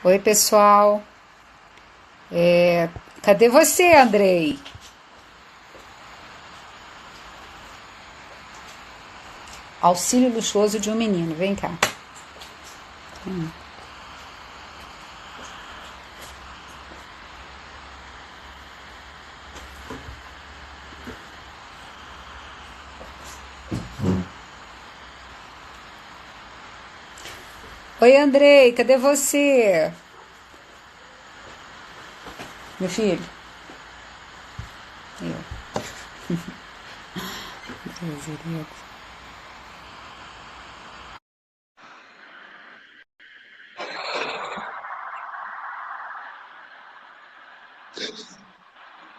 Oi, pessoal. Cadê você, Andrei? Auxílio luxuoso de um menino. Vem cá. Oi, Andrei. Cadê você? Meu filho. Eu.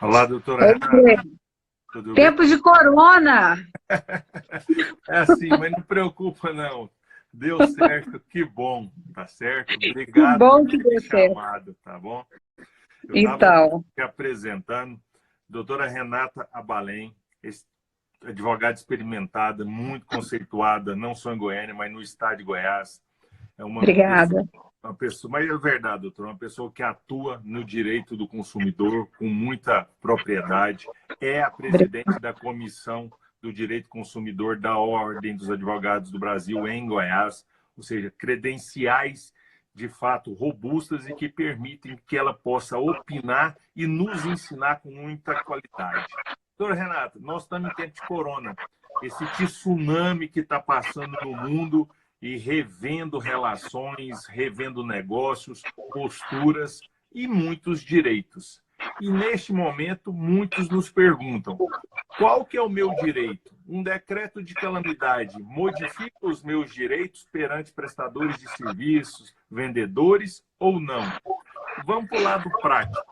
Olá, doutora Oi, Andrei. Renata, tudo bem? Tempo de corona. É assim, mas não preocupa não. Deu certo, que bom, tá certo? Que Obrigado por bom que ter me deu certo. chamado, tá bom? Eu estava Então, te apresentando, doutora Renata Abalém, advogada experimentada, muito conceituada, não só em Goiânia, mas no estado de Goiás. É obrigada. uma pessoa, mas é verdade, doutor, uma pessoa que atua no direito do consumidor com muita propriedade, é a presidente da Comissão do Direito do Consumidor da Ordem dos Advogados do Brasil em Goiás, ou seja, credenciais de fato robustas e que permitem que ela possa opinar e nos ensinar com muita qualidade. Doutora Renata, nós estamos em tempo de corona, esse tsunami que está passando no mundo e revendo relações, revendo negócios, posturas e muitos direitos. E neste momento, muitos nos perguntam: qual que é o meu direito? Um decreto de calamidade modifica os meus direitos perante prestadores de serviços, vendedores ou não? Vamos para o lado prático.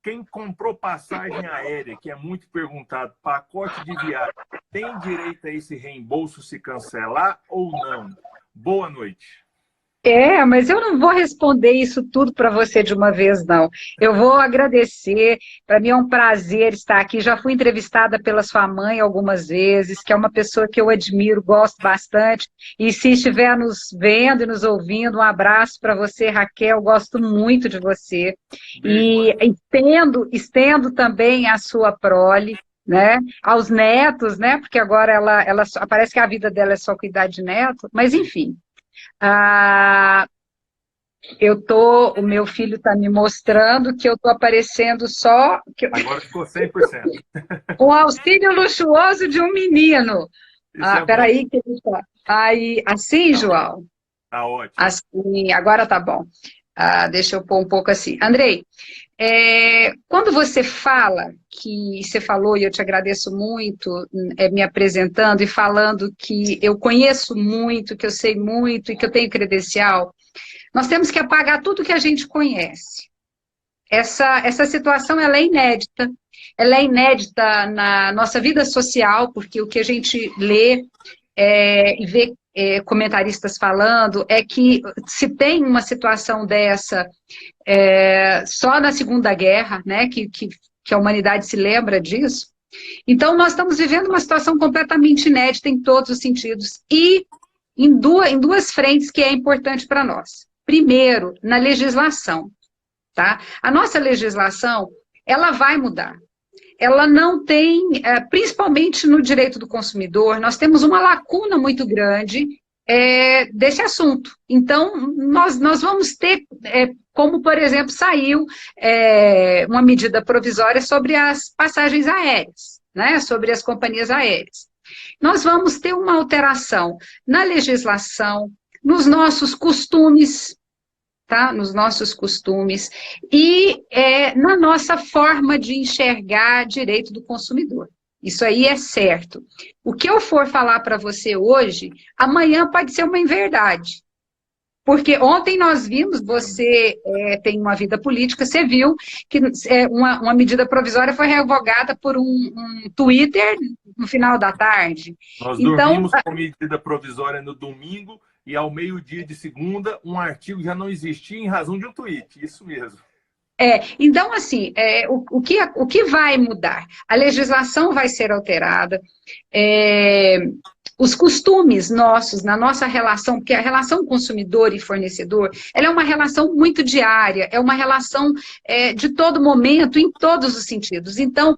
Quem comprou passagem aérea, que é muito perguntado, pacote de viagem, tem direito a esse reembolso se cancelar ou não? Boa noite. Mas eu não vou responder isso tudo para você de uma vez, não. Eu vou agradecer. Para mim é um prazer estar aqui. Já fui entrevistada pela sua mãe algumas vezes, que é uma pessoa que eu admiro, gosto bastante. E se estiver nos vendo e nos ouvindo, um abraço para você, Raquel. Gosto muito de você. Beijo, E mãe. estendo também a sua prole. Né, aos netos, né? Porque agora parece que a vida dela é só cuidar de neto, mas enfim. Ah, o meu filho está me mostrando que eu estou aparecendo só Agora ficou 100%. com auxílio luxuoso de um menino. Isso é bom. Peraí, que ele tá. Aí, assim, Tá ótimo. João? Tá ótimo. Assim, agora tá bom. Deixa eu pôr um pouco assim. Andrei, quando você fala, que você falou, e eu te agradeço muito, me apresentando e falando que eu conheço muito, que eu sei muito e que eu tenho credencial, nós temos que apagar tudo que a gente conhece. Essa situação ela é inédita na nossa vida social, porque o que a gente lê e vê comentaristas falando é que se tem uma situação dessa só na Segunda Guerra, né, que a humanidade se lembra disso. Então, nós estamos vivendo uma situação completamente inédita em todos os sentidos e em duas frentes que é importante para nós. Primeiro, na legislação. Tá? A nossa legislação, ela vai mudar. Ela não tem, principalmente no direito do consumidor, nós temos uma lacuna muito grande desse assunto. Então, nós vamos ter, como, por exemplo, saiu uma medida provisória sobre as passagens aéreas, né, sobre as companhias aéreas. Nós vamos ter uma alteração na legislação, nos nossos costumes, tá? Nos nossos costumes e na nossa forma de enxergar direito do consumidor. Isso aí é certo. O que eu for falar para você hoje, amanhã pode ser uma inverdade. Porque ontem nós vimos, você tem uma vida política, você viu que uma medida provisória foi revogada por um Twitter no final da tarde. Nós Então, dormimos com medida provisória no domingo e ao meio-dia de segunda, um artigo já não existia em razão de um tweet. Isso mesmo. Então, assim, o que vai mudar? A legislação vai ser alterada, os costumes nossos, na nossa relação, porque a relação consumidor e fornecedor, ela é uma relação muito diária, é uma relação de todo momento, em todos os sentidos. Então,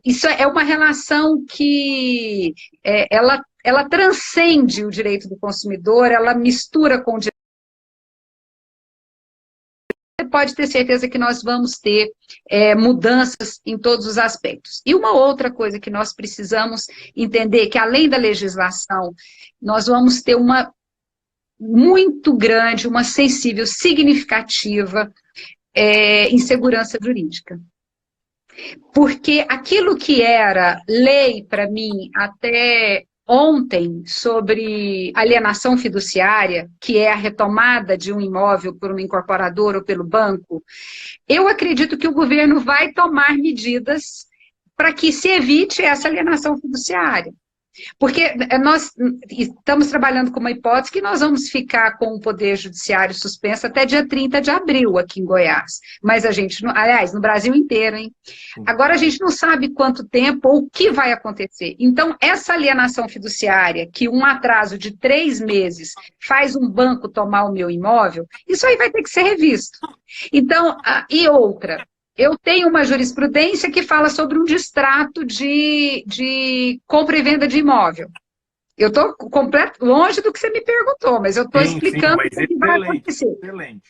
isso é uma relação que ela transcende o direito do consumidor, ela mistura com o direito. Você pode ter certeza que nós vamos ter mudanças em todos os aspectos. E uma outra coisa que nós precisamos entender, que além da legislação, nós vamos ter uma muito grande, uma sensível, significativa insegurança jurídica. Porque aquilo que era lei para mim até ontem sobre alienação fiduciária, que é a retomada de um imóvel por uma incorporadora ou pelo banco, eu acredito que o governo vai tomar medidas para que se evite essa alienação fiduciária. Porque nós estamos trabalhando com uma hipótese que nós vamos ficar com o Poder Judiciário suspenso até dia 30 de abril aqui em Goiás. Mas a gente, aliás, no Brasil inteiro, hein? Agora a gente não sabe quanto tempo ou o que vai acontecer. Então, essa alienação fiduciária, que um atraso de 3 meses faz um banco tomar o meu imóvel, isso aí vai ter que ser revisto. Então, e outra... Eu tenho uma jurisprudência que fala sobre um distrato de compra e venda de imóvel. Eu estou longe do que você me perguntou, mas eu estou explicando o que vai acontecer. Excelente.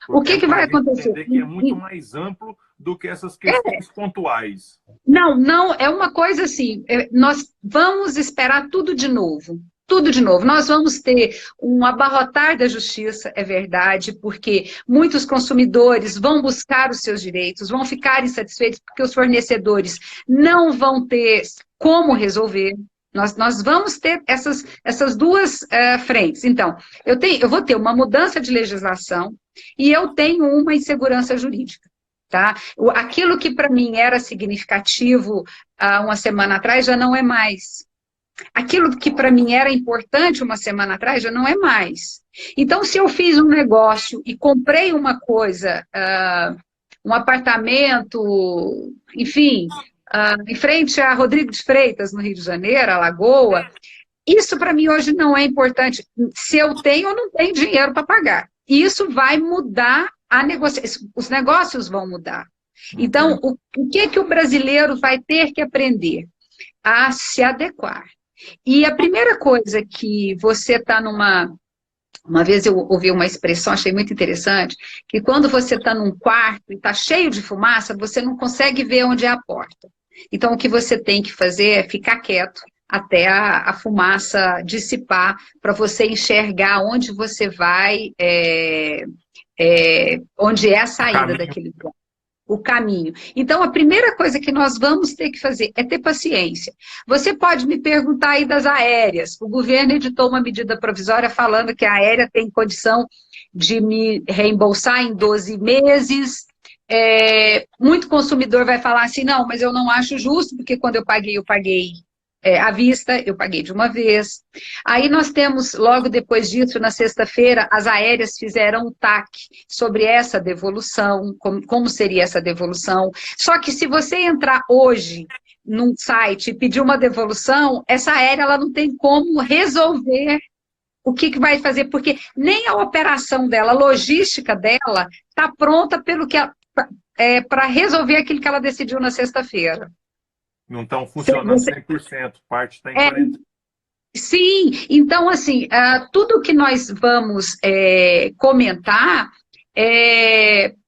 O que vai acontecer? Que é muito mais amplo do que essas questões pontuais. Não, é uma coisa assim, nós vamos esperar tudo de novo. Tudo de novo. Nós vamos ter um abarrotar da justiça, é verdade, porque muitos consumidores vão buscar os seus direitos, vão ficar insatisfeitos porque os fornecedores não vão ter como resolver. Nós vamos ter essas duas frentes. Então, eu vou ter uma mudança de legislação e eu tenho uma insegurança jurídica. Tá? Aquilo que para mim era significativo há uma semana atrás já não é mais. Aquilo que para mim era importante uma semana atrás já não é mais. Então, se eu fiz um negócio e comprei uma coisa, um apartamento, enfim, em frente a Rodrigo de Freitas, no Rio de Janeiro, a Lagoa, isso para mim hoje não é importante. Se eu tenho ou não tenho dinheiro para pagar. E isso vai mudar a negociação. Os negócios vão mudar. Então, o que o brasileiro vai ter que aprender? A se adequar. E a primeira coisa que você está numa... Uma vez eu ouvi uma expressão, achei muito interessante, que quando você está num quarto e está cheio de fumaça, você não consegue ver onde é a porta. Então, o que você tem que fazer é ficar quieto até a fumaça dissipar, para você enxergar onde você vai, onde é a saída daquele lugar. O caminho. Então, a primeira coisa que nós vamos ter que fazer é ter paciência. Você pode me perguntar aí das aéreas. O governo editou uma medida provisória falando que a aérea tem condição de me reembolsar em 12 meses. Muito consumidor vai falar assim, não, mas eu não acho justo, porque quando eu paguei à vista, eu paguei de uma vez. Aí nós temos, logo depois disso, na sexta-feira, as aéreas fizeram um TAC sobre essa devolução, como seria essa devolução. Só que se você entrar hoje num site e pedir uma devolução, essa aérea ela não tem como resolver o que vai fazer, porque nem a operação dela, a logística dela, está pronta para resolver aquilo que ela decidiu na sexta-feira. Não estão funcionando 100%, parte está em 40%. Sim, então, assim, tudo que nós vamos comentar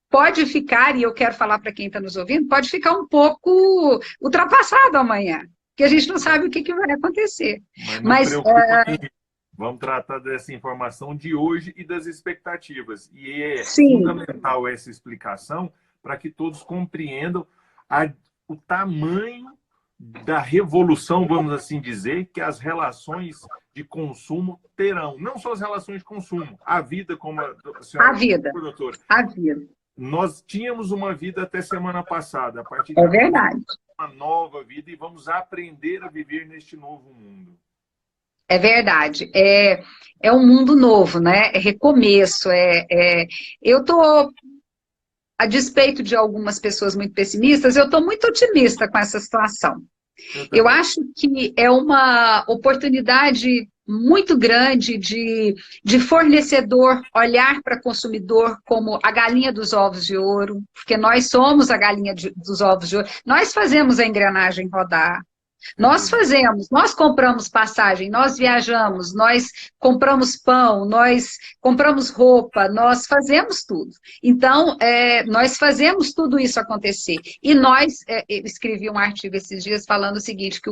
pode ficar, e eu quero falar para quem está nos ouvindo, pode ficar um pouco ultrapassado amanhã, porque a gente não sabe o que vai acontecer. Mas não preocupa que vamos tratar dessa informação de hoje e das expectativas. E é fundamental essa explicação para que todos compreendam o tamanho da revolução, vamos assim dizer, que as relações de consumo terão. Não só as relações de consumo, a vida, como a senhora... doutora. A vida. Nós tínhamos uma vida até semana passada. A partir de verdade. Uma nova vida e vamos aprender a viver neste novo mundo. É verdade. É um mundo novo, né? É recomeço. Eu estou... a despeito de algumas pessoas muito pessimistas, eu estou muito otimista com essa situação. Eu acho que é uma oportunidade muito grande de fornecedor olhar para consumidor como a galinha dos ovos de ouro, porque nós somos a galinha dos ovos de ouro, nós fazemos a engrenagem rodar. Nós fazemos, nós compramos passagem, nós viajamos, nós compramos pão, nós compramos roupa, nós fazemos tudo. Então, nós fazemos tudo isso acontecer. E nós, eu escrevi um artigo esses dias falando o seguinte, que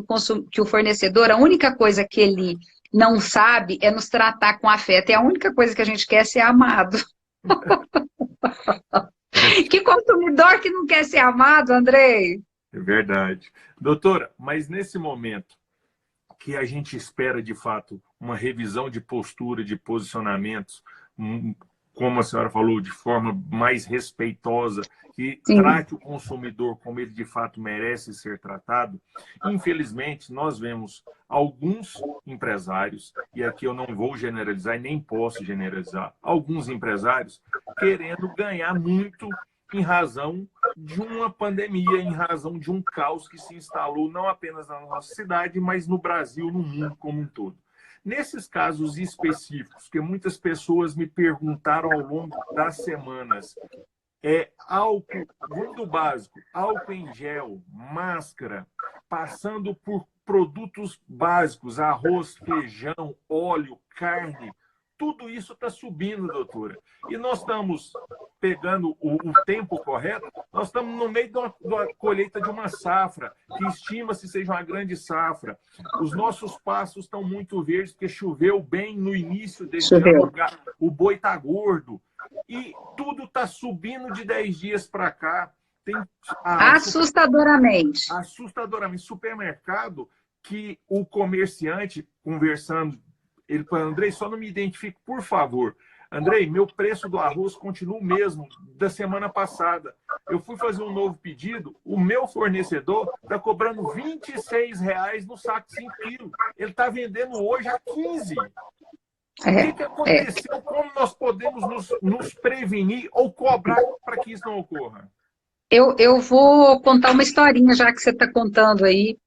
o fornecedor, a única coisa que ele não sabe é nos tratar com afeto. E a única coisa que a gente quer é ser amado. Que consumidor que não quer ser amado, Andrei? É verdade. Doutora, mas nesse momento que a gente espera, de fato, uma revisão de postura, de posicionamentos, como a senhora falou, de forma mais respeitosa, que Sim. trate o consumidor como ele de fato merece ser tratado, infelizmente, nós vemos alguns empresários, e aqui eu não vou generalizar e nem posso generalizar, alguns empresários querendo ganhar muito em razão de uma pandemia, em razão de um caos que se instalou não apenas na nossa cidade, mas no Brasil, no mundo como um todo. Nesses casos específicos, que muitas pessoas me perguntaram ao longo das semanas, álcool, muito básico, álcool em gel, máscara, passando por produtos básicos, arroz, feijão, óleo, carne, tudo isso está subindo, doutora. E nós estamos pegando o tempo correto, nós estamos no meio de uma colheita de uma safra, que estima-se seja uma grande safra. Os nossos pastos estão muito verdes, porque choveu bem no início desse ano, o boi está gordo. E tudo está subindo de 10 dias para cá. Tem assustadoramente. Assustadoramente. Supermercado que o comerciante, conversando, ele falou, Andrei, só não me identifique, por favor. Andrei, meu preço do arroz continua o mesmo da semana passada. Eu fui fazer um novo pedido, o meu fornecedor está cobrando R$26 no saco de 5 quilos. Ele está vendendo hoje a 15. O que aconteceu? Como nós podemos nos prevenir ou cobrar para que isso não ocorra? Eu vou contar uma historinha, já que você está contando aí.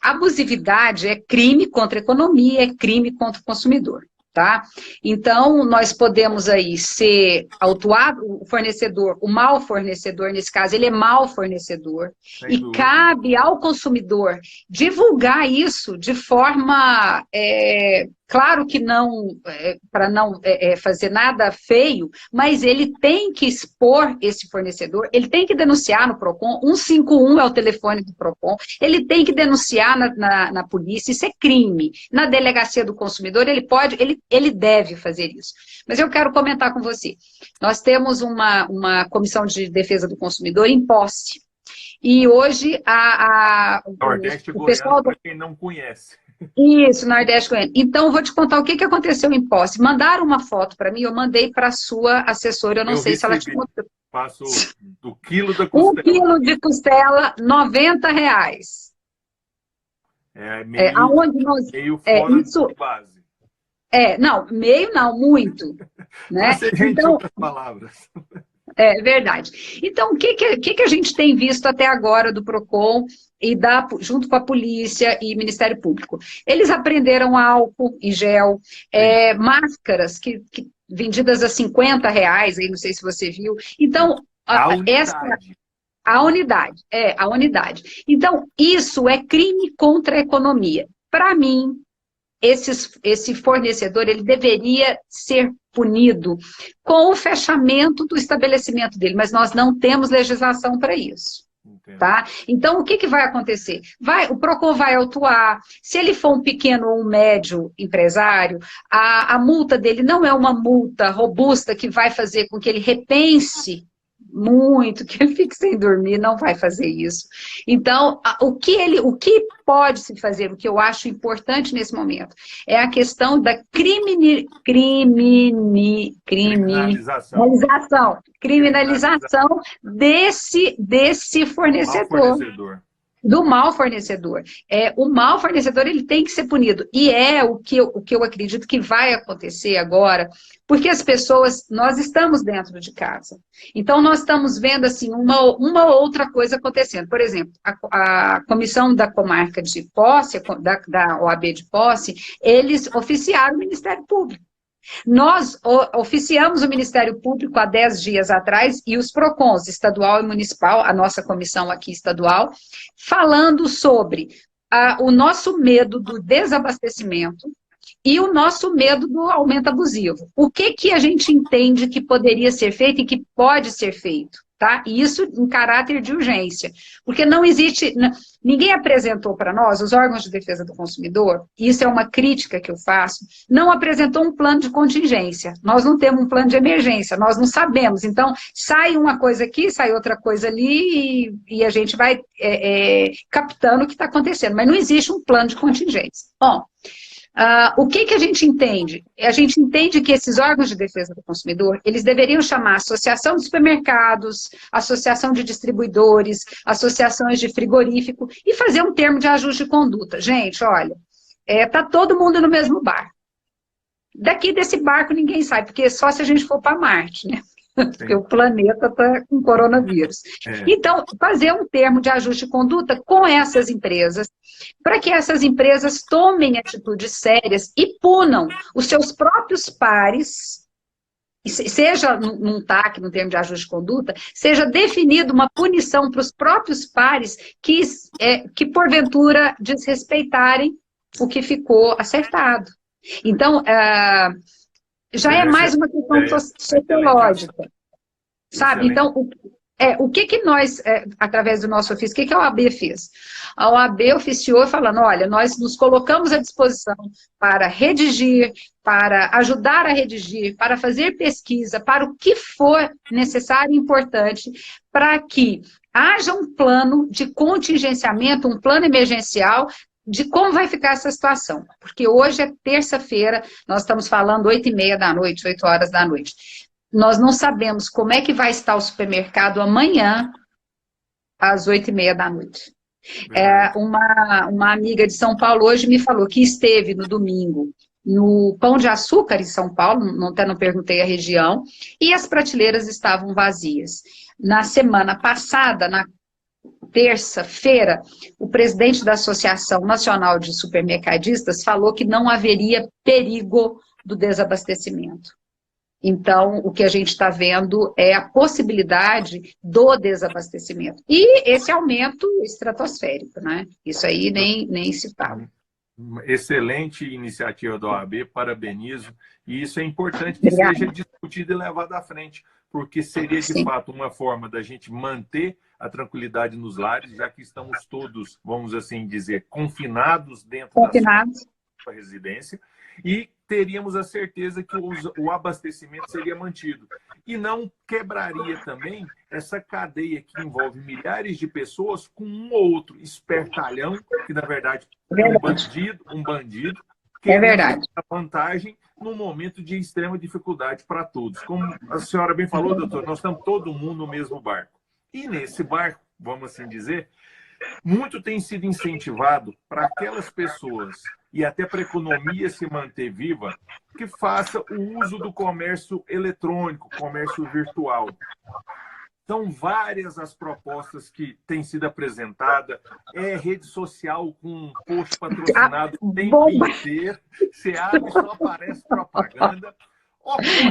Abusividade é crime contra a economia, é crime contra o consumidor, tá? Então, nós podemos aí ser autuado, o fornecedor, o mau fornecedor, nesse caso, ele é mau fornecedor, e cabe ao consumidor divulgar isso de forma, claro que não, para não fazer nada feio, mas ele tem que expor esse fornecedor, ele tem que denunciar no PROCON, 151 é o telefone do PROCON, ele tem que denunciar na polícia, isso é crime. Na delegacia do consumidor, ele deve fazer isso. Mas eu quero comentar com você. Nós temos uma comissão de defesa do consumidor em posse. E hoje Nordeste o pessoal, para quem não conhece. Isso, Nordeste Goiano. Então, eu vou te contar o que aconteceu em posse. Mandaram uma foto para mim, eu mandei para a sua assessora, eu não sei se ela te mostrou. Passo do quilo da costela. 1 quilo de costela, R$90. Meio fora de base. Não, meio não, muito. Né? Então, outras palavras. É verdade. Então, o que a gente tem visto até agora do PROCON e junto com a polícia e Ministério Público? Eles apreenderam álcool em gel, máscaras vendidas a R$50, aí não sei se você viu. Então, a unidade. Então, isso é crime contra a economia. Para mim, esse fornecedor, ele deveria ser punido com o fechamento do estabelecimento dele, mas nós não temos legislação para isso. Tá? Então, o que vai acontecer? O PROCON vai autuar, se ele for um pequeno ou um médio empresário, a multa dele não é uma multa robusta que vai fazer com que ele repense muito, que ele fique sem dormir, não vai fazer isso. Então, o que pode se fazer, o que eu acho importante nesse momento, é a questão da criminalização desse fornecedor. do mau fornecedor. O mau fornecedor ele tem que ser punido. E é o que eu acredito que vai acontecer agora, porque as pessoas, nós estamos dentro de casa. Então, nós estamos vendo assim, uma outra coisa acontecendo. Por exemplo, a comissão da comarca de posse, da OAB de posse, eles oficiaram o Ministério Público. Nós oficiamos o Ministério Público há 10 dias atrás e os PROCONs, estadual e municipal, a nossa comissão aqui estadual, falando sobre o nosso medo do desabastecimento e o nosso medo do aumento abusivo. O que a gente entende que poderia ser feito e que pode ser feito? Tá? E isso em caráter de urgência, porque não existe, ninguém apresentou para nós, os órgãos de defesa do consumidor, e isso é uma crítica que eu faço, não apresentou um plano de contingência, nós não temos um plano de emergência, nós não sabemos, então sai uma coisa aqui, sai outra coisa ali, e a gente vai captando o que está acontecendo, mas não existe um plano de contingência. Bom, o que a gente entende? A gente entende que esses órgãos de defesa do consumidor, eles deveriam chamar associação de supermercados, associação de distribuidores, associações de frigorífico e fazer um termo de ajuste de conduta. Gente, olha, tá todo mundo no mesmo barco. Daqui desse barco ninguém sai, porque só se a gente for para Marte, né? Porque o planeta está com coronavírus. Então, fazer um termo de ajuste de conduta com essas empresas, para que essas empresas tomem atitudes sérias e punam os seus próprios pares, seja num TAC, no termo de ajuste de conduta, seja definida uma punição para os próprios pares que porventura, desrespeitarem o que ficou acertado. Então, já é mais uma questão sociológica, sabe? Então, o que nós, através do nosso ofício, o que a OAB fez? A OAB oficiou falando, olha, nós nos colocamos à disposição para redigir, para ajudar a redigir, para fazer pesquisa, para o que for necessário e importante, para que haja um plano de contingenciamento, um plano emergencial, de como vai ficar essa situação. Porque hoje é terça-feira, nós estamos falando 8h30 da noite, 8 horas da noite. Nós não sabemos como é que vai estar o supermercado amanhã, às 8h30 da noite. Uma amiga de São Paulo hoje me falou que esteve no domingo no Pão de Açúcar em São Paulo, até não perguntei a região, e as prateleiras estavam vazias. Na semana passada, na terça-feira, o presidente da Associação Nacional de Supermercadistas falou que não haveria perigo do desabastecimento. Então, o que a gente está vendo é a possibilidade do desabastecimento. E esse aumento estratosférico, né? Isso aí nem se fala. Excelente iniciativa da OAB, parabenizo. E isso é importante que seja discutido e levado à frente, porque seria, de fato, uma forma da gente manter a tranquilidade nos lares, já que estamos todos, vamos assim dizer, confinados dentro da sua residência, e teríamos a certeza que o abastecimento seria mantido. E não quebraria também essa cadeia que envolve milhares de pessoas com um ou outro espertalhão, que na verdade é um bandido, que é a vantagem num momento de extrema dificuldade para todos. Como a senhora bem falou, doutor, nós estamos todo mundo no mesmo barco. E nesse barco, vamos assim dizer, muito tem sido incentivado para aquelas pessoas e até para a economia se manter viva, que faça o uso do comércio eletrônico, comércio virtual. São várias as propostas que têm sido apresentadas. Rede social com um post patrocinado o tempo inteiro. Você abre e só aparece propaganda.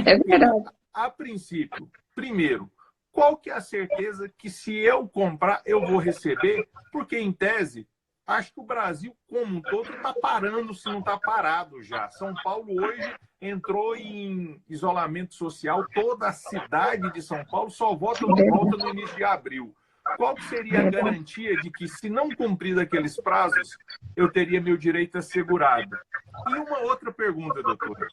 É verdade. A princípio, primeiro, qual que é a certeza que se eu comprar, eu vou receber? Porque, em tese, acho que o Brasil como um todo está parando, se não está parado já. São Paulo hoje entrou em isolamento social, toda a cidade de São Paulo só volta no início de abril. Qual seria a garantia de que, se não cumprir aqueles prazos, eu teria meu direito assegurado? E uma outra pergunta, doutora.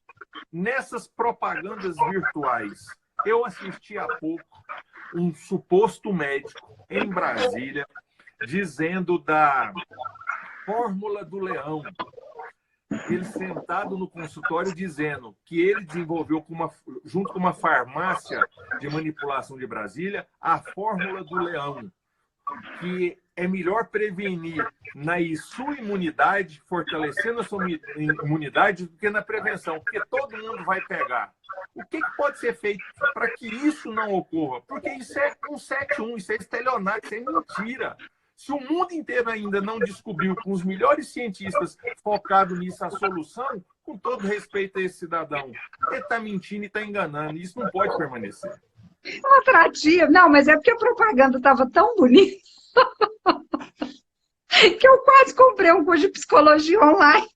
Nessas propagandas virtuais, eu assisti há pouco um suposto médico em Brasília dizendo da fórmula do leão. Ele sentado no consultório dizendo que ele desenvolveu junto com uma farmácia de manipulação de Brasília a fórmula do leão. que é melhor prevenir na sua imunidade, fortalecendo a sua imunidade, do que na prevenção, porque todo mundo vai pegar. O que pode ser feito para que isso não ocorra? Porque isso é 171, isso é estelionato, isso é mentira. Se o mundo inteiro ainda não descobriu, com os melhores cientistas focados nisso, a solução, com todo respeito a esse cidadão, ele está mentindo e está enganando. Isso não pode permanecer. Atrativo. Não, mas é porque a propaganda estava tão bonita que eu quase comprei um curso de psicologia online.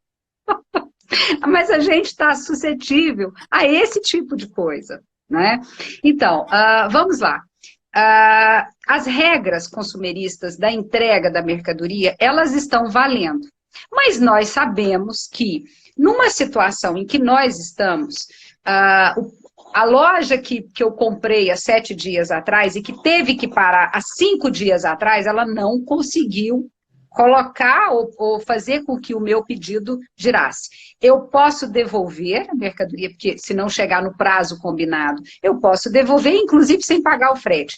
Mas a gente está suscetível a esse tipo de coisa, né? Então, vamos lá. As regras consumeristas da entrega da mercadoria, elas estão valendo. Mas nós sabemos que, numa situação em que nós estamos, a loja que eu comprei há 7 dias atrás e que teve que parar há 5 dias atrás, ela não conseguiu colocar ou fazer com que o meu pedido girasse. Eu posso devolver a mercadoria, porque se não chegar no prazo combinado, eu posso devolver, inclusive sem pagar o frete.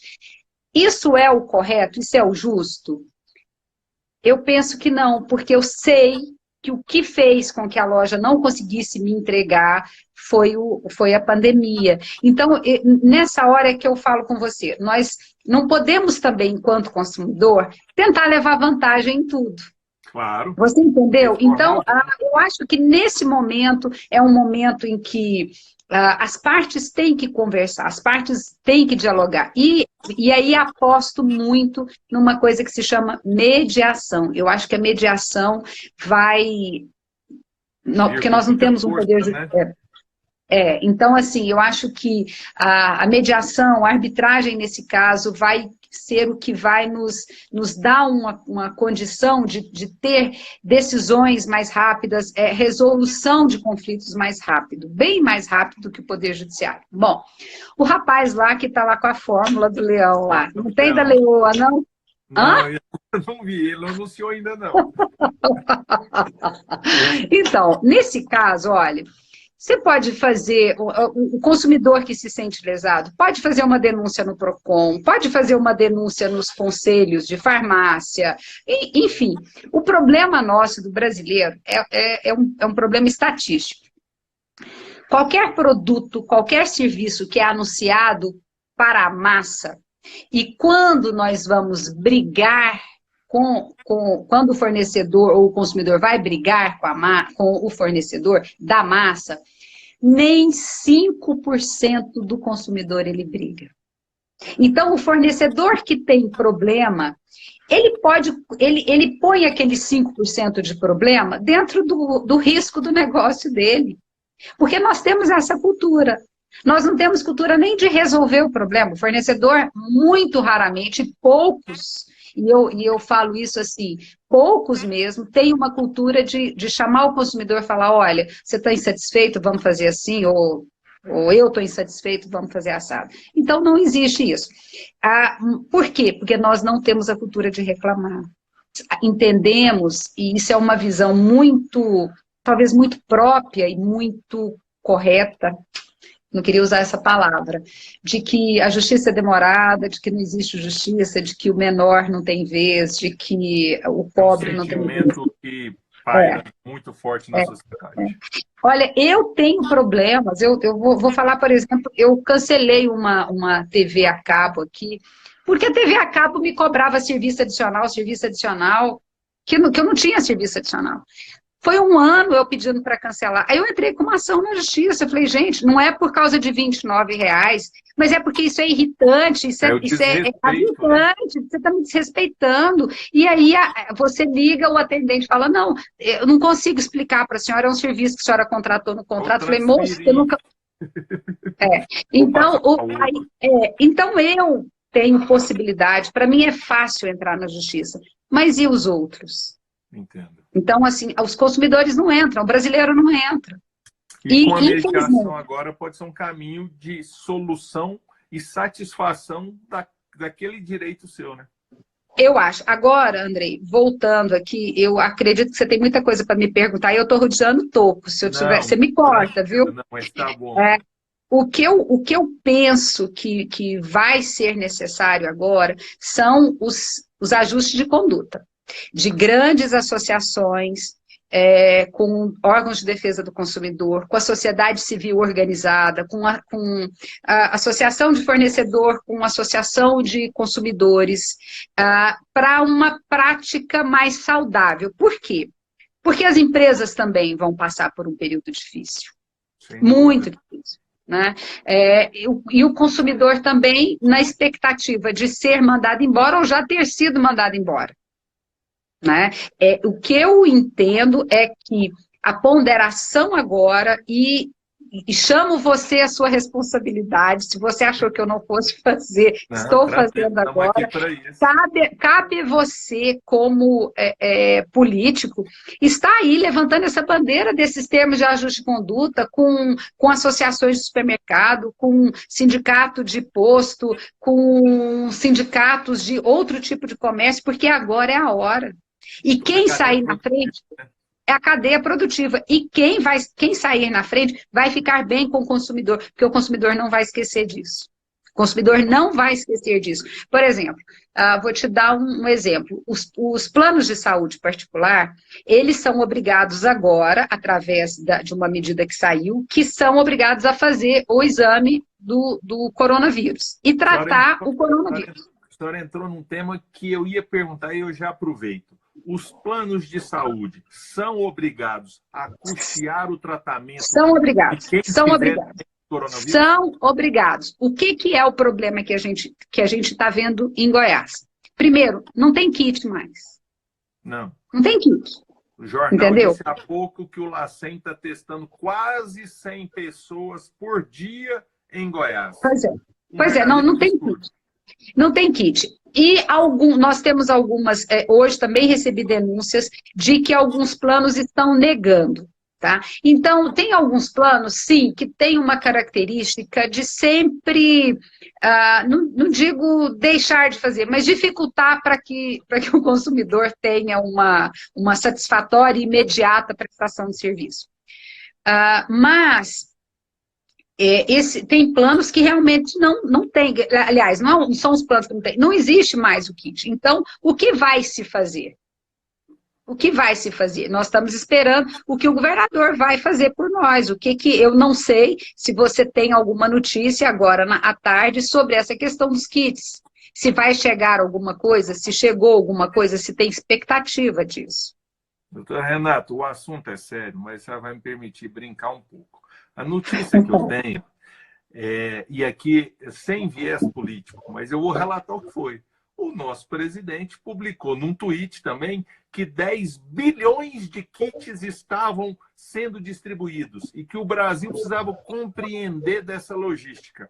Isso é o correto? Isso é o justo? Eu penso que não, porque eu sei que o que fez com que a loja não conseguisse me entregar foi a pandemia. Então, nessa hora é que eu falo com você, nós não podemos também, enquanto consumidor, tentar levar vantagem em tudo. Claro. Você entendeu? Então, eu acho que nesse momento é um momento em que as partes têm que conversar, as partes têm que dialogar. E aí aposto muito numa coisa que se chama mediação. Eu acho que a mediação vai... porque nós não temos um poder judiciário. Então, assim, eu acho que a mediação, a arbitragem, nesse caso, vai ser o que vai nos dar uma condição de ter decisões mais rápidas, resolução de conflitos mais rápido, bem mais rápido do que o Poder Judiciário. Bom, o rapaz lá que está lá com a fórmula do leão lá, não tem da leoa, não? Não, eu não vi, ele não anunciou ainda, não. Então, nesse caso, olha... Você pode fazer, o consumidor que se sente lesado, pode fazer uma denúncia no PROCON, pode fazer uma denúncia nos conselhos de farmácia, enfim. O problema nosso do brasileiro é um problema estatístico. Qualquer produto, qualquer serviço que é anunciado para a massa, e quando nós vamos brigar quando o fornecedor ou o consumidor vai brigar com o fornecedor da massa, nem 5% do consumidor ele briga. Então, o fornecedor que tem problema, ele põe aquele 5% de problema dentro do risco do negócio dele. Porque nós temos essa cultura. Nós não temos cultura nem de resolver o problema. O fornecedor, muito raramente, poucos... E eu falo isso assim, poucos mesmo, têm uma cultura de chamar o consumidor e falar, olha, você está insatisfeito, vamos fazer assim, ou eu estou insatisfeito, vamos fazer assado. Então, não existe isso. Por quê? Porque nós não temos a cultura de reclamar. Entendemos, e isso é uma visão muito, talvez muito própria e muito correta, não queria usar essa palavra, de que a justiça é demorada, de que não existe justiça, de que o menor não tem vez, de que o pobre não tem vez. Um sentimento que paira muito forte na sociedade. Olha, eu tenho problemas, eu vou falar, por exemplo, eu cancelei uma TV a cabo aqui, porque a TV a cabo me cobrava serviço adicional, que eu não tinha serviço adicional. Foi 1 ano eu pedindo para cancelar. Aí eu entrei com uma ação na justiça. Eu falei, gente, não é por causa de R$29, mas é porque isso é irritante, isso é irritante, você está me desrespeitando. E aí você liga, o atendente fala, não, eu não consigo explicar para a senhora, é um serviço que a senhora contratou no contrato. Eu falei, moço, eu nunca... Então eu tenho possibilidade, para mim é fácil entrar na justiça, mas e os outros? Entendo. Então, assim, os consumidores não entram, o brasileiro não entra. E com a mediação agora pode ser um caminho de solução e satisfação daquele direito seu, né? Eu acho. Agora, Andrei, voltando aqui, eu acredito que você tem muita coisa para me perguntar e eu estou rodeando topo. Se eu tiver, você me corta, viu? Não, mas tá bom. O que eu penso que vai ser necessário agora são os ajustes de conduta de grandes associações, com órgãos de defesa do consumidor, com a sociedade civil organizada, com a associação de fornecedor, com a associação de consumidores, para uma prática mais saudável. Por quê? Porque as empresas também vão passar por um período difícil, muito difícil. Né? E o consumidor também na expectativa de ser mandado embora ou já ter sido mandado embora. Né? O que eu entendo é que a ponderação agora, e chamo você à sua responsabilidade, se você achou que eu não fosse fazer, estou fazendo agora, cabe você como político, está aí levantando essa bandeira desses termos de ajuste de conduta com associações de supermercado, com sindicato de posto, com sindicatos de outro tipo de comércio, porque agora é a hora. E quem sair na frente é a cadeia produtiva. E quem sair na frente vai ficar bem com o consumidor, porque o consumidor não vai esquecer disso. O consumidor não vai esquecer disso. Por exemplo, vou te dar um exemplo. Os planos de saúde particular, eles são obrigados agora, através de uma medida que saiu, que são obrigados a fazer o exame do coronavírus e tratar o coronavírus. A senhora entrou num tema que eu ia perguntar e eu já aproveito. Os planos de saúde são obrigados a custear o tratamento? São obrigados. São obrigados. Coronavírus? São obrigados. O que é o problema que a gente está vendo em Goiás? Primeiro, não tem kit mais. Não. Não tem kit. O jornal entendeu? disse há pouco que o LACEN está testando quase 100 pessoas por dia em Goiás. Pois é, não tem kit. Não tem kit. E nós temos algumas, hoje também recebi denúncias de que alguns planos estão negando. Tá? Então, tem alguns planos, sim, que tem uma característica de sempre, não digo deixar de fazer, mas dificultar para que o consumidor tenha uma satisfatória e imediata prestação de serviço. Mas tem planos que realmente não tem, aliás, não são os planos que não tem, não existe mais o kit. Então, o que vai se fazer? O que vai se fazer? Nós estamos esperando o que o governador vai fazer por nós. O que eu não sei se você tem alguma notícia agora à tarde sobre essa questão dos kits. Se vai chegar alguma coisa, se chegou alguma coisa, se tem expectativa disso. Doutora Renata, o assunto é sério, mas você vai me permitir brincar um pouco. A notícia que eu tenho, e aqui sem viés político, mas eu vou relatar o que foi. O nosso presidente publicou num tweet também que 10 bilhões de kits estavam sendo distribuídos e que o Brasil precisava compreender dessa logística.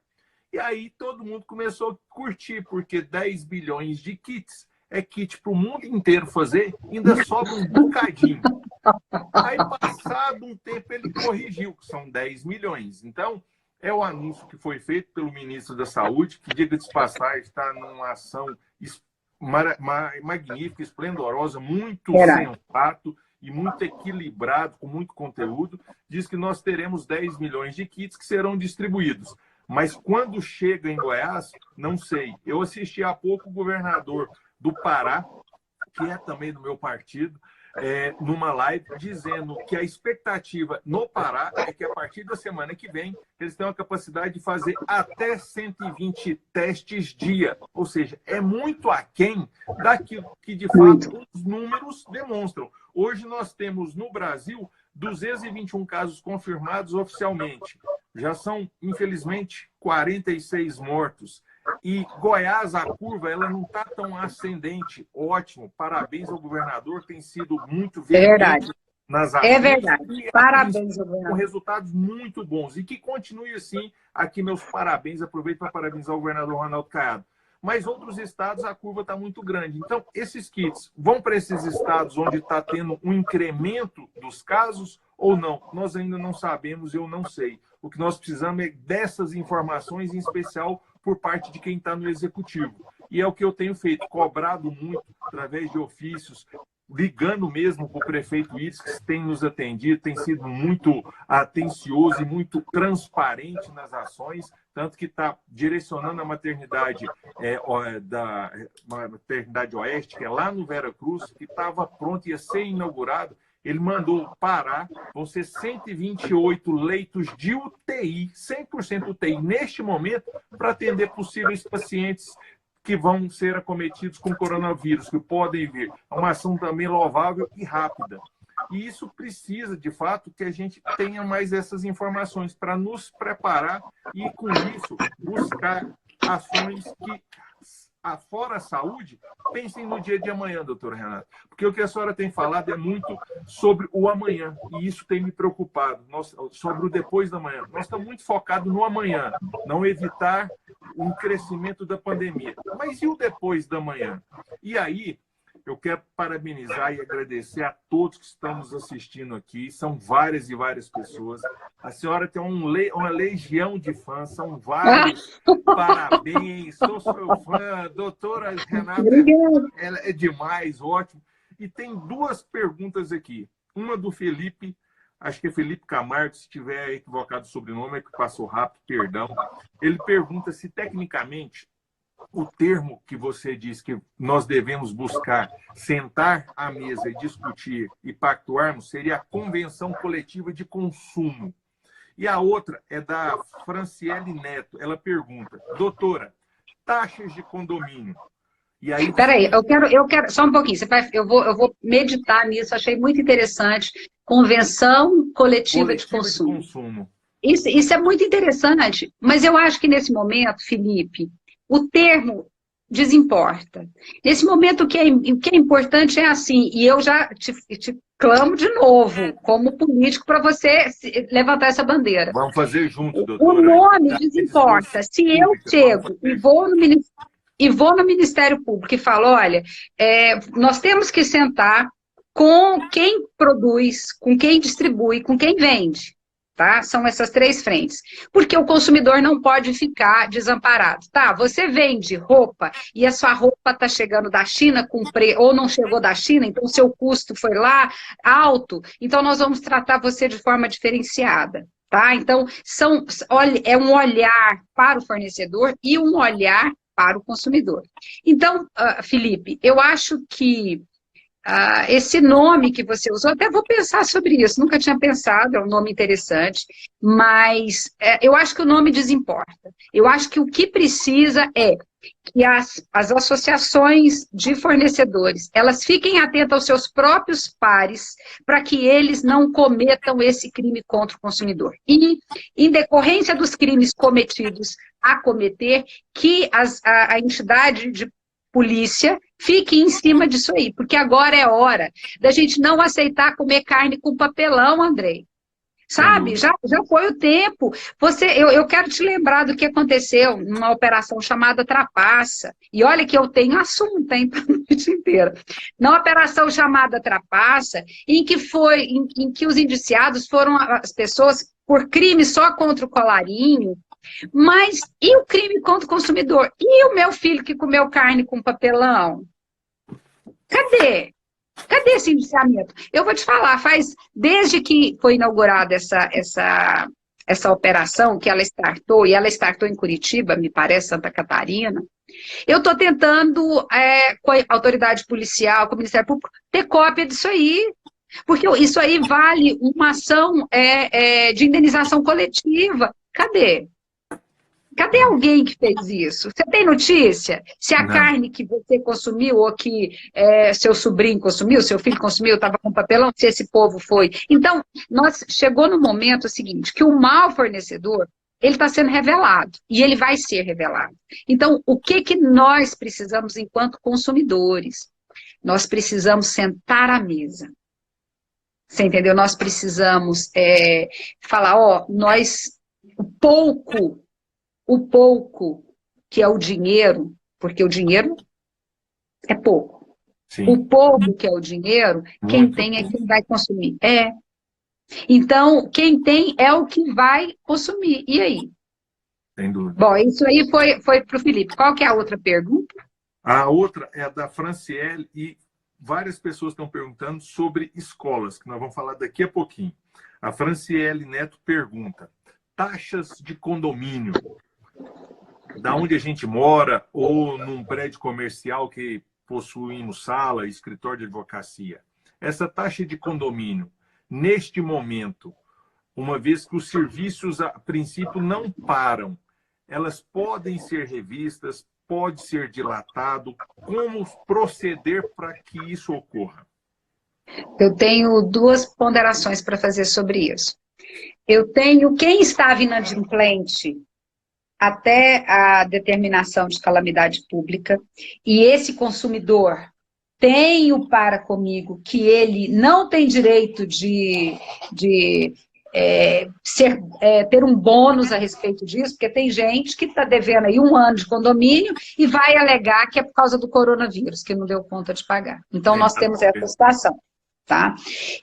E aí todo mundo começou a curtir, porque 10 bilhões de kits é kit para o mundo inteiro fazer, ainda sobra um bocadinho. Aí, passado um tempo, ele corrigiu, que são 10 milhões. Então, é o anúncio que foi feito pelo ministro da Saúde, que, diga-se de passagem, está numa ação magnífica, esplendorosa, muito sensato e muito equilibrado, com muito conteúdo. Diz que nós teremos 10 milhões de kits que serão distribuídos. Mas quando chega em Goiás, não sei. Eu assisti há pouco o governador do Pará, que é também do meu partido, numa live, dizendo que a expectativa no Pará é que a partir da semana que vem eles tenham a capacidade de fazer até 120 testes dia. Ou seja, é muito aquém daquilo que, de fato, os números demonstram. Hoje nós temos no Brasil 221 casos confirmados oficialmente. Já são, infelizmente, 46 mortos. E Goiás, a curva, ela não está tão ascendente. Ótimo, parabéns ao governador, tem sido muito veemente nas ações. É verdade, parabéns ao governador. Com resultados muito bons. E que continue assim. Aqui meus parabéns, aproveito para parabenizar o governador Ronaldo Caiado. Mas outros estados, a curva está muito grande. Então, esses kits vão para esses estados onde está tendo um incremento dos casos ou não? Nós ainda não sabemos, eu não sei. O que nós precisamos é dessas informações, em especial por parte de quem está no executivo. E é o que eu tenho feito, cobrado muito através de ofícios, ligando mesmo para o prefeito Iris, que tem nos atendido, tem sido muito atencioso e muito transparente nas ações, tanto que está direcionando a maternidade da maternidade Oeste, que é lá no Vera Cruz, que estava pronto, ia ser inaugurado. Ele mandou parar, vão ser 128 leitos de UTI, 100% UTI, neste momento, para atender possíveis pacientes que vão ser acometidos com coronavírus, que podem vir. É uma ação também louvável e rápida. E isso precisa, de fato, que a gente tenha mais essas informações para nos preparar e, com isso, buscar ações que, fora a saúde, pensem no dia de amanhã, doutora Renata. Porque o que a senhora tem falado é muito sobre o amanhã, e isso tem me preocupado, sobre o depois da manhã. Nós estamos muito focados no amanhã, não evitar um crescimento da pandemia. Mas e o depois da manhã? E aí, eu quero parabenizar e agradecer a todos que estão nos assistindo aqui. São várias e várias pessoas. A senhora tem uma legião de fãs, são vários. Parabéns, sou seu fã. Doutora Renata, ela é demais, ótimo. E tem duas perguntas aqui. Uma do Felipe, acho que é Felipe Camargo, se estiver equivocado o sobrenome, é que passou rápido, perdão. Ele pergunta se, tecnicamente, o termo que você diz que nós devemos buscar, sentar à mesa e discutir e pactuarmos, seria a convenção coletiva de consumo. E a outra é da Franciele Neto. Ela pergunta, doutora, taxas de condomínio. E aí... Peraí, eu quero só um pouquinho. Eu vou meditar nisso, achei muito interessante. Convenção coletiva de consumo. Isso é muito interessante, mas eu acho que nesse momento, Felipe, o termo desimporta. Nesse momento, o que é importante é assim, e eu já te clamo de novo, como político, para você levantar essa bandeira. Vamos fazer junto, doutora. O nome desimporta. Se eu chego e vou no Ministério Público e falo, olha, nós temos que sentar com quem produz, com quem distribui, com quem vende. Tá? São essas três frentes. Porque o consumidor não pode ficar desamparado. Tá, você vende roupa e a sua roupa está chegando da China ou não chegou da China, então o seu custo foi lá alto, então nós vamos tratar você de forma diferenciada. Tá? Então, é um olhar para o fornecedor e um olhar para o consumidor. Então, Felipe, eu acho que esse nome que você usou, até vou pensar sobre isso, nunca tinha pensado, é um nome interessante, mas eu acho que o nome desimporta. Eu acho que o que precisa é que as associações de fornecedores, elas fiquem atentas aos seus próprios pares, para que eles não cometam esse crime contra o consumidor. E, em decorrência dos crimes cometidos a cometer, que a entidade de polícia fique em cima disso aí, porque agora é hora da gente não aceitar comer carne com papelão, Andrei. Sabe? Já foi o tempo. Eu quero te lembrar do que aconteceu numa operação chamada Trapaça. E olha que eu tenho assunto, hein, para a noite inteira. Na operação chamada Trapaça, em que os indiciados foram as pessoas por crime só contra o colarinho. Mas e o crime contra o consumidor? E o meu filho que comeu carne com papelão? Cadê? Cadê esse indiciamento? Eu vou te falar, desde que foi inaugurada essa operação, que ela startou, e ela startou em Curitiba, me parece, Santa Catarina, eu estou tentando, com a autoridade policial, com o Ministério Público, ter cópia disso aí. Porque isso aí vale uma ação de indenização coletiva. Cadê? Cadê alguém que fez isso? Você tem notícia? Se a carne que você consumiu ou que seu sobrinho consumiu, seu filho consumiu, estava com papelão, se esse povo foi. Então, chegou no momento seguinte, que o mau fornecedor, ele está sendo revelado, e ele vai ser revelado. Então, o que nós precisamos enquanto consumidores? Nós precisamos sentar à mesa. Você entendeu? Nós precisamos falar, o pouco que é o dinheiro, porque o dinheiro é pouco. Sim. O pouco que é o dinheiro, quem tem é quem vai consumir. Então, quem tem é o que vai consumir. E aí? Sem dúvida. Bom, isso aí foi para o Felipe. Qual que é a outra pergunta? A outra é da Franciele e várias pessoas estão perguntando sobre escolas, que nós vamos falar daqui a pouquinho. A Franciele Neto pergunta, taxas de condomínio. da onde a gente mora ou num prédio comercial que possuímos sala, escritório de advocacia. Essa taxa de condomínio, neste momento, uma vez que os serviços, a princípio, não param, elas podem ser revistas, pode ser dilatado. Como proceder para que isso ocorra? Eu tenho duas ponderações para fazer sobre isso. Eu tenho quem estava inadimplente até a determinação de calamidade pública, e esse consumidor tem o para comigo que ele não tem direito de ter um bônus a respeito disso, porque tem gente que está devendo aí 1 ano de condomínio e vai alegar que é por causa do coronavírus, que não deu conta de pagar. Então, nós temos essa situação. Tá?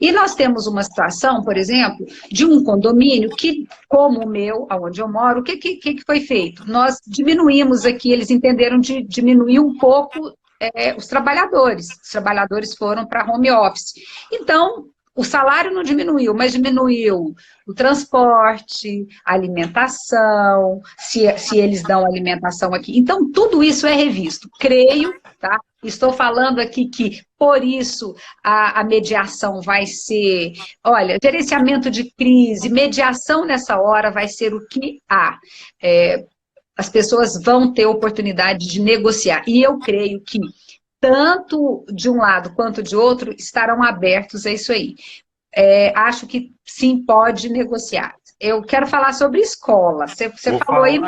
E nós temos uma situação, por exemplo, de um condomínio que, como o meu, onde eu moro, o que foi feito? Nós diminuímos aqui, eles entenderam de diminuir um pouco os trabalhadores. Os trabalhadores foram para home office. Então, o salário não diminuiu, mas diminuiu o transporte, a alimentação, se eles dão alimentação aqui. Então, tudo isso é revisto. Creio, tá? Estou falando aqui que, por isso, a mediação vai ser... Olha, gerenciamento de crise, mediação nessa hora vai ser o que há. As pessoas vão ter oportunidade de negociar. E eu creio que tanto de um lado quanto de outro, estarão abertos a isso aí. Acho que sim, pode negociar. Eu quero falar sobre escola. Você falou aí...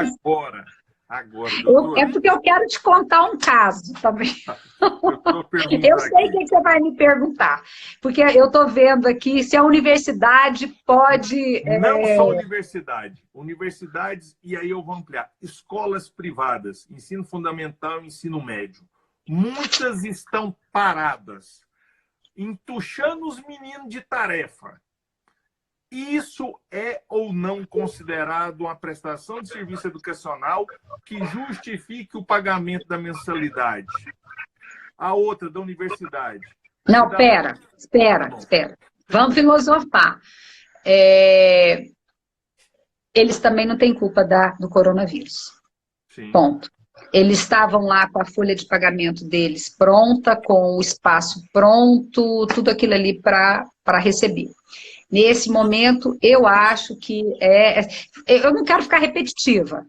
Agora, é porque eu quero te contar um caso também. Eu sei o que você vai me perguntar. Porque eu estou vendo aqui se a universidade pode... Não só universidade. Universidades, e aí eu vou ampliar. Escolas privadas, ensino fundamental e ensino médio. Muitas estão paradas, entuchando os meninos de tarefa. Isso é ou não considerado uma prestação de serviço educacional que justifique o pagamento da mensalidade? A outra, da universidade. Não, espera. Vamos filosofar. Eles também não têm culpa do coronavírus. Sim. Ponto. Eles estavam lá com a folha de pagamento deles pronta, com o espaço pronto, tudo aquilo ali para receber. Nesse momento, eu acho que eu não quero ficar repetitiva,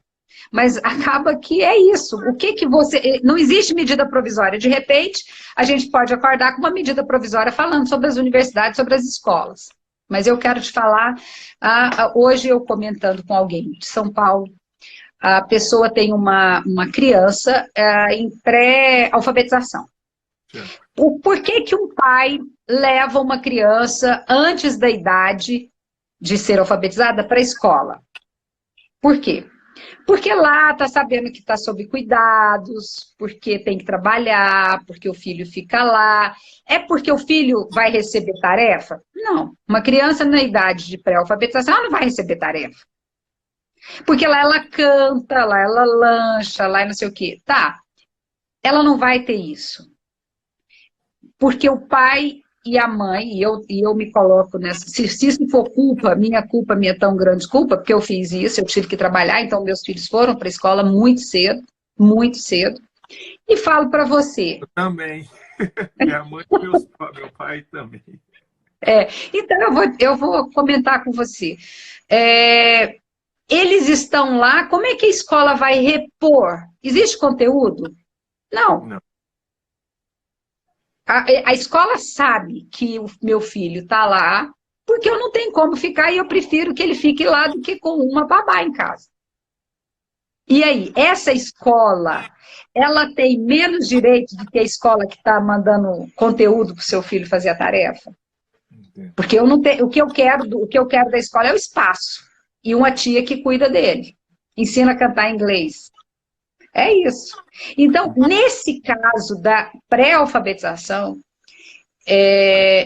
mas acaba que é isso. O que você... Não existe medida provisória. De repente, a gente pode acordar com uma medida provisória falando sobre as universidades, sobre as escolas. Mas eu quero te falar, hoje eu comentando com alguém de São Paulo, a pessoa tem uma criança em pré-alfabetização. Por que um pai leva uma criança antes da idade de ser alfabetizada para a escola? Por quê? Porque lá está sabendo que está sob cuidados, porque tem que trabalhar, porque o filho fica lá. É porque o filho vai receber tarefa? Não. Uma criança na idade de pré-alfabetização, ela não vai receber tarefa. Porque lá ela canta, lá ela lancha, lá não sei o quê. Tá, ela não vai ter isso. Porque o pai e a mãe, e eu me coloco nessa... Se isso for minha tão grande culpa, porque eu fiz isso, eu tive que trabalhar, então meus filhos foram para a escola muito cedo. E falo para você... Eu também. Minha mãe e meu pai também. Então eu vou comentar com você. Eles estão lá, como é que a escola vai repor? Existe conteúdo? Não. A escola sabe que o meu filho está lá, porque eu não tenho como ficar e eu prefiro que ele fique lá do que com uma babá em casa. E aí, essa escola, ela tem menos direito do que a escola que está mandando conteúdo para o seu filho fazer a tarefa? Porque eu não tenho, o que eu quero da escola é o espaço. E uma tia que cuida dele. Ensina a cantar inglês. É isso. Então, nesse caso da pré-alfabetização,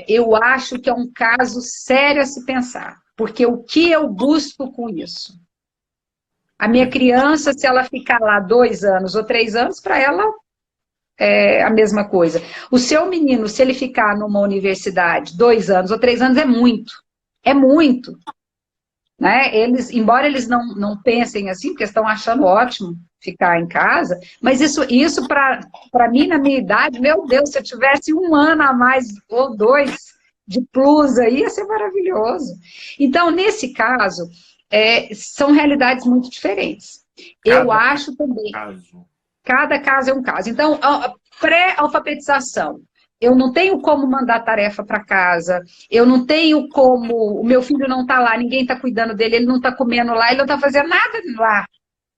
eu acho que é um caso sério a se pensar. Porque o que eu busco com isso? A minha criança, se ela ficar lá 2 anos ou 3 anos, para ela é a mesma coisa. O seu menino, se ele ficar numa universidade 2 anos ou 3 anos, é muito. É muito. né? Eles, embora eles não pensem assim, porque estão achando ótimo ficar em casa, mas isso para mim, na minha idade, meu Deus, se eu tivesse 1 ano a mais ou 2 de plus aí, ia ser maravilhoso. Então, nesse caso, são realidades muito diferentes. Eu Cada acho também, caso. cada caso é um caso. Então, a pré-alfabetização, eu não tenho como mandar tarefa para casa, eu não tenho como, o meu filho não está lá, ninguém está cuidando dele, ele não está comendo lá, ele não está fazendo nada lá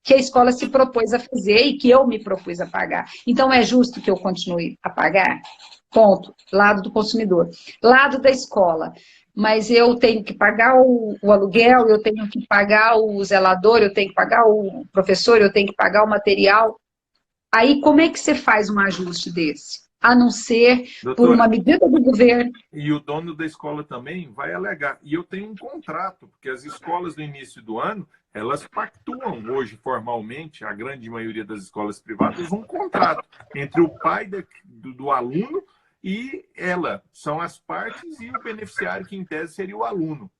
que a escola se propôs a fazer e que eu me propus a pagar. Então, é justo que eu continue a pagar? Ponto. Lado do consumidor. Lado da escola. Mas eu tenho que pagar o aluguel, eu tenho que pagar o zelador, eu tenho que pagar o professor, eu tenho que pagar o material. Aí, como é que você faz um ajuste desse? A não ser por uma Doutora, medida do governo. e o dono da escola também vai alegar. E eu tenho um contrato, porque as escolas no início do ano, elas pactuam hoje formalmente, a grande maioria das escolas privadas, um contrato entre o pai do aluno e ela. São as partes e o beneficiário, que em tese seria o aluno.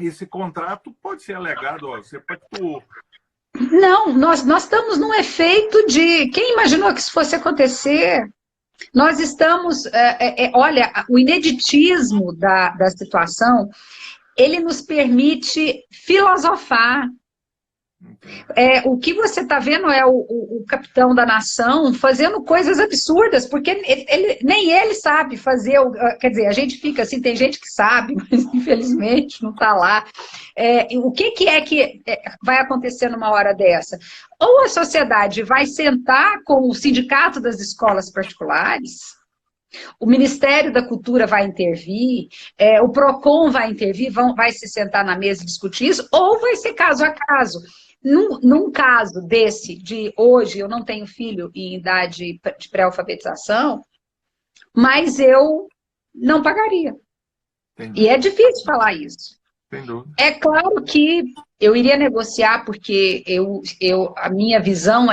Esse contrato pode ser alegado, ó, você pactuou. Não, nós estamos num efeito de... Quem imaginou que isso fosse acontecer? Nós estamos... olha, o ineditismo da situação, ele nos permite filosofar. O que você está vendo é o capitão da nação fazendo coisas absurdas, porque nem ele sabe fazer, quer dizer, a gente fica assim, tem gente que sabe, mas infelizmente não está lá. O que é que vai acontecer numa hora dessa? Ou a sociedade vai sentar com o sindicato das escolas particulares, o Ministério da Cultura vai intervir, o PROCON vai intervir, vai se sentar na mesa e discutir isso, ou vai ser caso a caso. Num caso desse, de hoje, eu não tenho filho em idade de pré-alfabetização, mas eu não pagaria. Entendi. E é difícil falar isso. Entendeu? É claro que eu iria negociar, porque a minha visão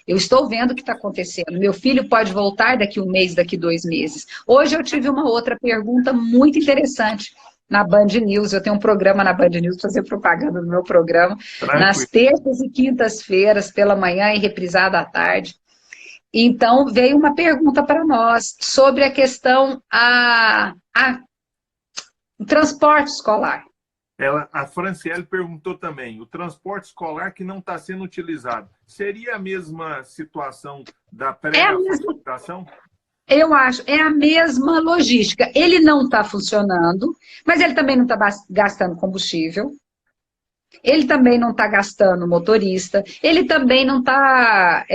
eu estou vendo o que está acontecendo. Meu filho pode voltar daqui 1 mês, daqui 2 meses. Hoje eu tive uma outra pergunta muito interessante na Band News. Eu tenho um programa na Band News, fazer propaganda do meu programa, nas terças e quintas-feiras, pela manhã e reprisada à tarde. Então, veio uma pergunta para nós sobre a questão do transporte escolar. A Franciele perguntou também, o transporte escolar que não está sendo utilizado, seria a mesma situação da pré-alfabetização? Eu acho, é a mesma logística. Ele não está funcionando, mas ele também não está gastando combustível, ele também não está gastando motorista, ele também não está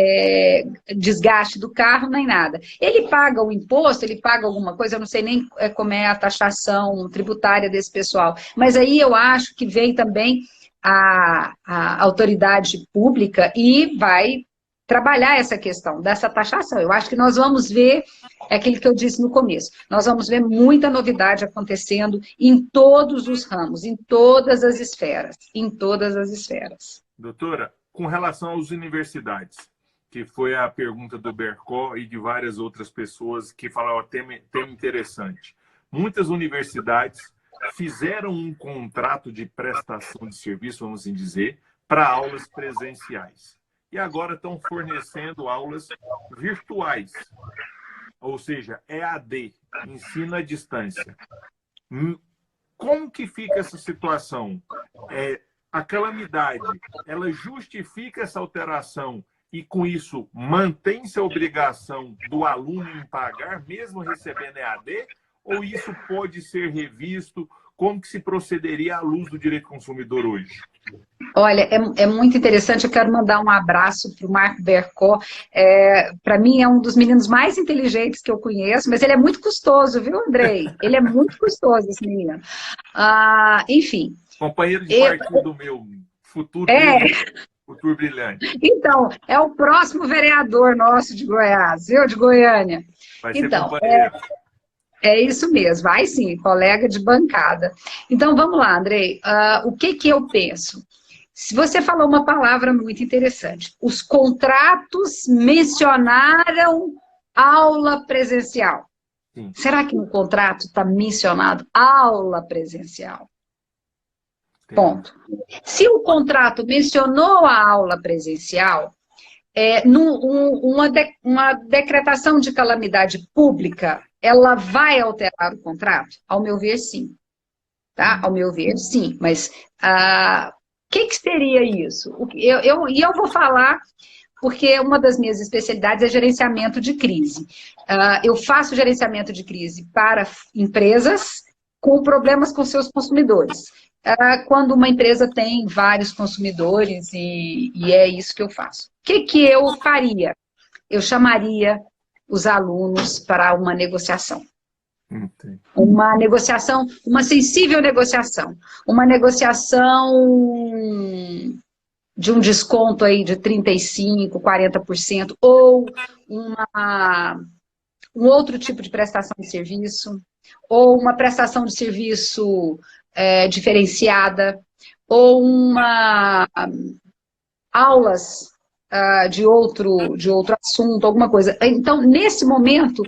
desgaste do carro, nem nada. Ele paga o imposto, ele paga alguma coisa, eu não sei nem como é a taxação tributária desse pessoal, mas aí eu acho que vem também a autoridade pública e vai trabalhar essa questão dessa taxação. Eu acho que nós vamos ver, aquilo que eu disse no começo, nós vamos ver muita novidade acontecendo em todos os ramos, em todas as esferas, em todas as esferas. Doutora, com relação às universidades, que foi a pergunta do Bercó e de várias outras pessoas que falaram, tema interessante. Muitas universidades fizeram um contrato de prestação de serviço, vamos assim dizer, para aulas presenciais. E agora estão fornecendo aulas virtuais, ou seja, EAD, ensino à distância. Como que fica essa situação? A calamidade, ela justifica essa alteração e, com isso, mantém-se a obrigação do aluno em pagar, mesmo recebendo EAD? Ou isso pode ser revisto? Como que se procederia à luz do direito consumidor hoje? Olha, é muito interessante, eu quero mandar um abraço para o Marco Bercó. Para mim é um dos meninos mais inteligentes que eu conheço, mas ele é muito custoso, viu, Andrei? Ele é muito custoso, esse menino. Enfim. Companheiro de partido meu, futuro brilhante. Então, é o próximo vereador nosso de Goiás, viu, de Goiânia. Vai ser companheiro. É isso mesmo, vai sim, colega de bancada. Então, vamos lá, Andrei. O que eu penso? Se você falou uma palavra muito interessante, os contratos mencionaram aula presencial. Sim. Será que no contrato está mencionado aula presencial? Ponto. Se o contrato mencionou a aula presencial, uma decretação de calamidade pública, ela vai alterar o contrato? Ao meu ver, sim. Tá? Ao meu ver, sim. Mas o que seria isso? Eu vou falar, porque uma das minhas especialidades é gerenciamento de crise. Eu faço gerenciamento de crise para empresas com problemas com seus consumidores. Quando uma empresa tem vários consumidores, e é isso que eu faço. O que eu faria? Eu chamaria os alunos para uma negociação. Entendi. Uma negociação, uma sensível negociação. Uma negociação de um desconto aí de 35%, 40%, ou um outro tipo de prestação de serviço, ou uma prestação de serviço diferenciada, ou aulas de outro assunto, alguma coisa. Então, nesse momento,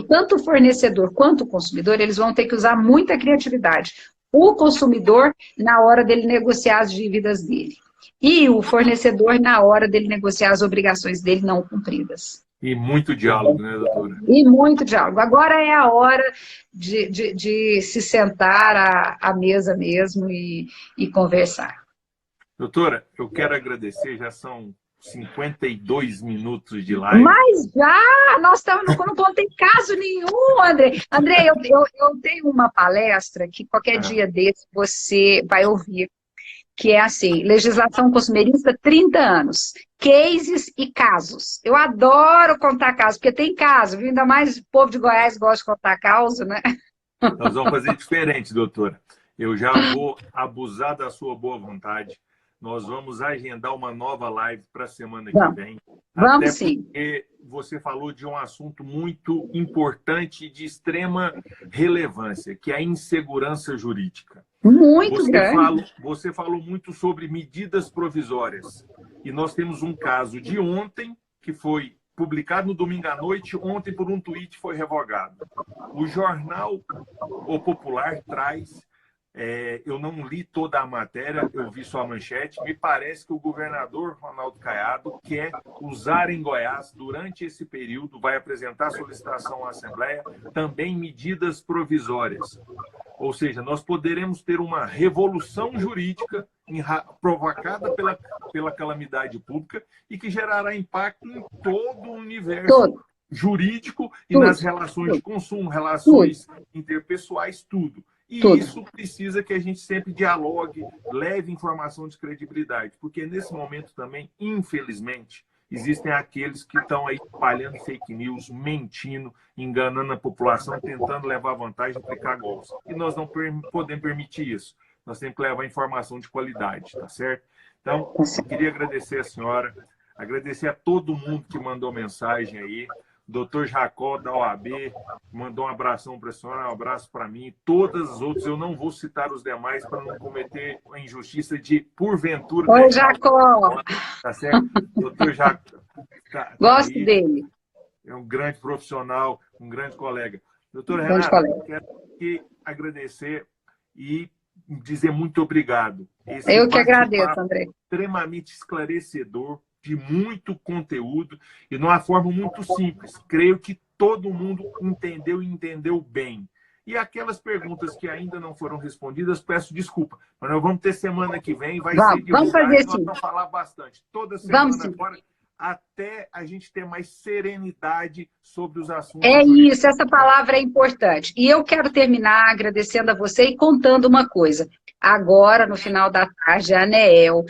tanto o fornecedor quanto o consumidor, eles vão ter que usar muita criatividade. O consumidor, na hora dele negociar as dívidas dele. E o fornecedor, na hora dele negociar as obrigações dele não cumpridas. E muito diálogo, né, doutora? E muito diálogo. Agora é a hora de se sentar à mesa mesmo e conversar. Doutora, eu quero agradecer, já são 52 minutos de live. Mas já, nós estamos, não tem caso nenhum, André. André, eu tenho uma palestra que qualquer dia desse você vai ouvir, que é assim, legislação consumerista, 30 anos, cases e casos. Eu adoro contar casos, porque tem caso, viu? Ainda mais o povo de Goiás gosta de contar causa, né? Nós vamos fazer diferente, doutora. Eu já vou abusar da sua boa vontade. Nós vamos agendar uma nova live para a semana que vem. Vamos até sim. Porque você falou de um assunto muito importante e de extrema relevância, que é a insegurança jurídica. Muito grande. Você falou muito sobre medidas provisórias. E nós temos um caso de ontem, que foi publicado no domingo à noite, ontem por um tweet foi revogado. O jornal O Popular traz... eu não li toda a matéria, eu vi só a manchete. Me parece que o governador Ronaldo Caiado quer usar em Goiás, durante esse período, vai apresentar solicitação à Assembleia, também medidas provisórias. Ou seja, nós poderemos ter uma revolução jurídica provocada pela calamidade pública e que gerará impacto em todo o universo jurídico e nas relações de consumo, relações interpessoais, tudo. E isso precisa que a gente sempre dialogue, leve informação de credibilidade, porque nesse momento também, infelizmente, existem aqueles que estão aí espalhando fake news, mentindo, enganando a população, tentando levar vantagem e aplicar golpes. E nós não podemos permitir isso. Nós temos que levar informação de qualidade, tá certo? Então, eu queria agradecer a senhora, agradecer a todo mundo que mandou mensagem aí. Doutor Jacó, da OAB, mandou um abração para a senhora, um abraço para mim. Todas as outras, eu não vou citar os demais para não cometer a injustiça de, porventura... Oi, Jacó! Tá certo? Doutor Jacó. Gosto dele. É um grande profissional, um grande colega. Doutora Renata, quero aqui agradecer e dizer muito obrigado. Eu que agradeço, André. Extremamente esclarecedor, de muito conteúdo e de uma forma muito simples. Creio que todo mundo entendeu e entendeu bem. E aquelas perguntas que ainda não foram respondidas, peço desculpa. Mas nós vamos ter semana que vem, vai ser divulgado, vamos fazer, nós vamos falar bastante. Toda semana agora, até a gente ter mais serenidade sobre os assuntos. É isso, essa palavra é importante. E eu quero terminar agradecendo a você e contando uma coisa. Agora, no final da tarde, a ANEEL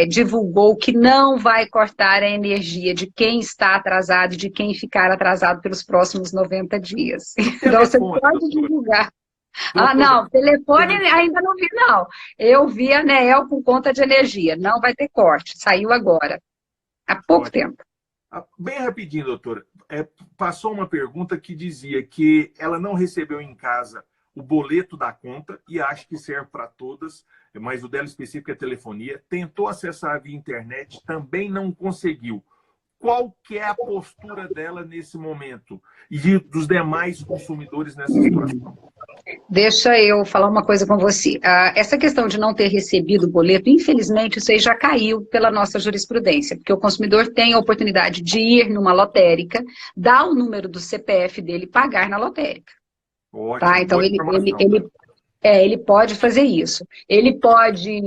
divulgou que não vai cortar a energia de quem está atrasado e de quem ficar atrasado pelos próximos 90 dias. Então, você pode divulgar. Não, telefone ainda não vi, não. Eu vi a ANEEL com conta de energia. Não vai ter corte, saiu agora. Há pouco tempo. Bem rapidinho, doutora. Passou uma pergunta que dizia que ela não recebeu em casa o boleto da conta, e acho que serve para todas, mas o dela específico é telefonia. Tentou acessar via internet, também não conseguiu. Qual que é a postura dela nesse momento? E dos demais consumidores nessa situação? Deixa eu falar uma coisa com você. Essa questão de não ter recebido o boleto, infelizmente, isso aí já caiu pela nossa jurisprudência, porque o consumidor tem a oportunidade de ir numa lotérica, dar o número do CPF dele e pagar na lotérica. Tá? Ótimo, Então, boa informação. ele pode fazer isso. Ele pode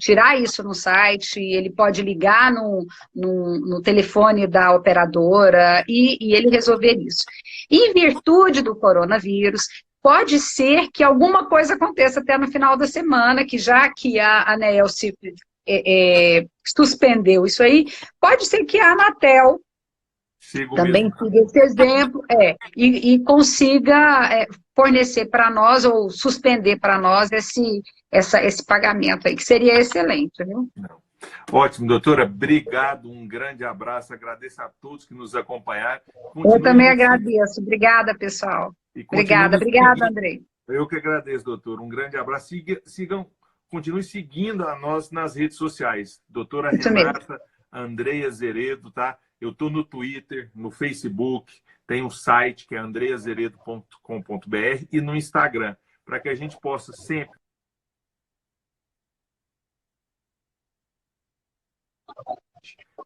tirar isso no site, ele pode ligar no telefone da operadora e ele resolver isso. Em virtude do coronavírus, pode ser que alguma coisa aconteça até no final da semana, que já que a ANEEL suspendeu isso aí, pode ser que a Anatel Siga o também mesmo siga caminho. esse exemplo, e consiga fornecer para nós ou suspender para nós esse pagamento aí, que seria excelente, viu? Não. Ótimo, doutora. Obrigado, um grande abraço. Agradeço a todos que nos acompanharam. Eu Continue também nos agradeço. Obrigada, pessoal. e continue Obrigada, nos obrigada, seguindo. Andrei. Eu que agradeço, doutor. Um grande abraço. Continue seguindo a nós nas redes sociais. Doutora Isso mesmo. Renata Andreia Zeredo, tá? Eu estou no Twitter, no Facebook, tem um site que é andreazeredo.com.br e no Instagram, para que a gente possa sempre.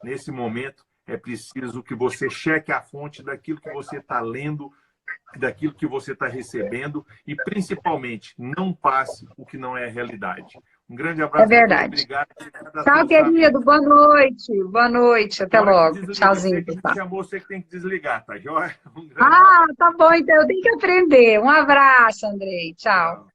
Nesse momento, é preciso que você cheque a fonte daquilo que você está lendo, daquilo que você está recebendo e, principalmente, não passe o que não é realidade. Um grande É abraço, doutor. verdade. Obrigado. Obrigado a Tchau, todos também. querido. Boa noite. Boa noite. Até Na hora que logo. desliga, você Tchauzinho, que me pessoal. chamou, você que tem que desligar, tá joia? Um grande Ah, abraço. tá bom, então eu tenho que aprender. Um abraço, Andrei. Tchau. Tchau.